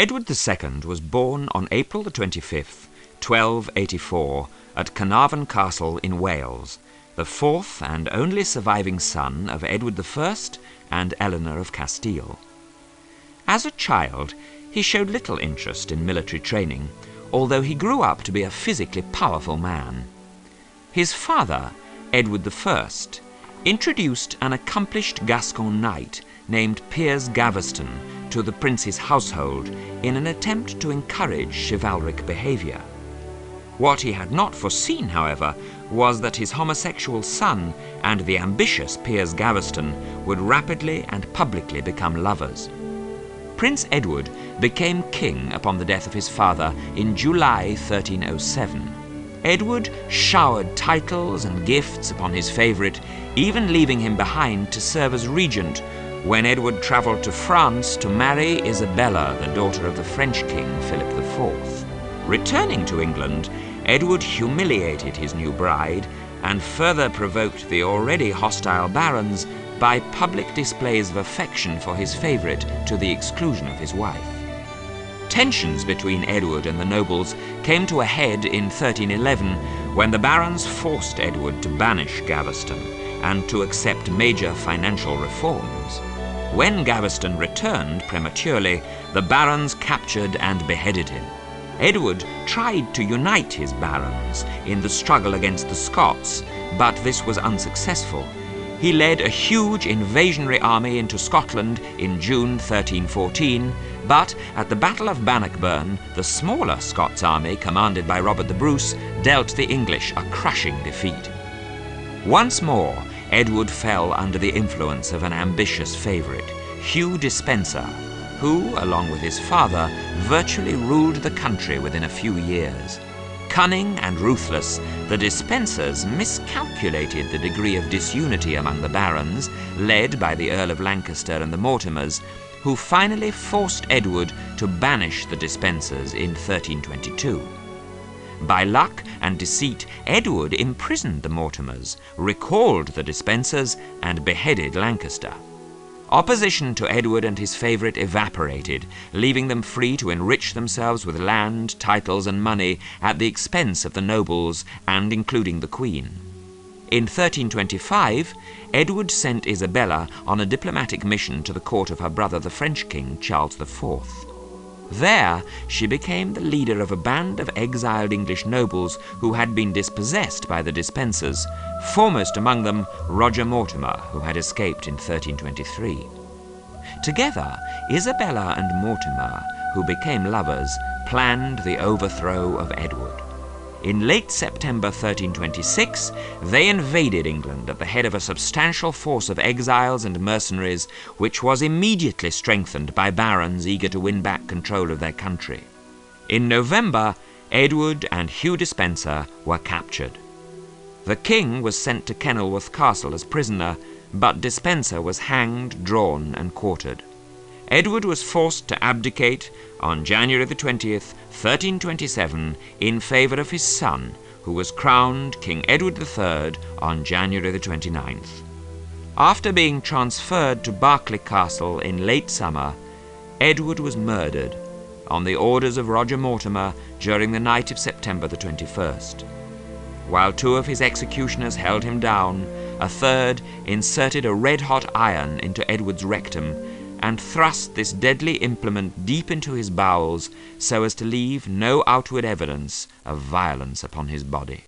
Edward II was born on April the 25th, 1284, at Carnarvon Castle in Wales, the fourth and only surviving son of Edward I and Eleanor of Castile. As a child, he showed little interest in military training, although he grew up to be a physically powerful man. His father, Edward I, introduced an accomplished Gascon knight named Piers Gaveston to the prince's household in an attempt to encourage chivalric behavior. What he had not foreseen, however, was that his homosexual son and the ambitious Piers Gaveston would rapidly and publicly become lovers. Prince Edward became king upon the death of his father in July 1307. Edward showered titles and gifts upon his favourite, even leaving him behind to serve as regent when Edward travelled to France to marry Isabella, the daughter of the French king Philip IV. Returning to England, Edward humiliated his new bride and further provoked the already hostile barons by public displays of affection for his favourite to the exclusion of his wife. Tensions between Edward and the nobles came to a head in 1311 when the barons forced Edward to banish Gaveston and to accept major financial reforms. When Gaveston returned prematurely, the barons captured and beheaded him. Edward tried to unite his barons in the struggle against the Scots, but this was unsuccessful. He led a huge invasionary army into Scotland in June 1314, but at the Battle of Bannockburn, the smaller Scots army, commanded by Robert the Bruce, dealt the English a crushing defeat. Once more, Edward fell under the influence of an ambitious favourite, Hugh Despenser, who, along with his father, virtually ruled the country within a few years. Cunning and ruthless, the Despensers miscalculated the degree of disunity among the barons, led by the Earl of Lancaster and the Mortimers, who finally forced Edward to banish the Despensers in 1322. By luck and deceit, Edward imprisoned the Mortimers, recalled the Despensers, and beheaded Lancaster. Opposition to Edward and his favourite evaporated, leaving them free to enrich themselves with land, titles and money at the expense of the nobles and including the Queen. In 1325, Edward sent Isabella on a diplomatic mission to the court of her brother the French king, Charles IV. There, she became the leader of a band of exiled English nobles who had been dispossessed by the Despensers, foremost among them Roger Mortimer, who had escaped in 1323. Together, Isabella and Mortimer, who became lovers, planned the overthrow of Edward. In late September 1326, they invaded England at the head of a substantial force of exiles and mercenaries, which was immediately strengthened by barons eager to win back control of their country. In November, Edward and Hugh Despenser were captured. The king was sent to Kenilworth Castle as prisoner, but Despenser was hanged, drawn, and quartered. Edward was forced to abdicate on January the 20th, 1327, in favour of his son, who was crowned King Edward III on January the 29th. After being transferred to Berkeley Castle in late summer, Edward was murdered on the orders of Roger Mortimer during the night of September the 21st. While two of his executioners held him down, a third inserted a red-hot iron into Edward's rectum and thrust this deadly implement deep into his bowels so as to leave no outward evidence of violence upon his body.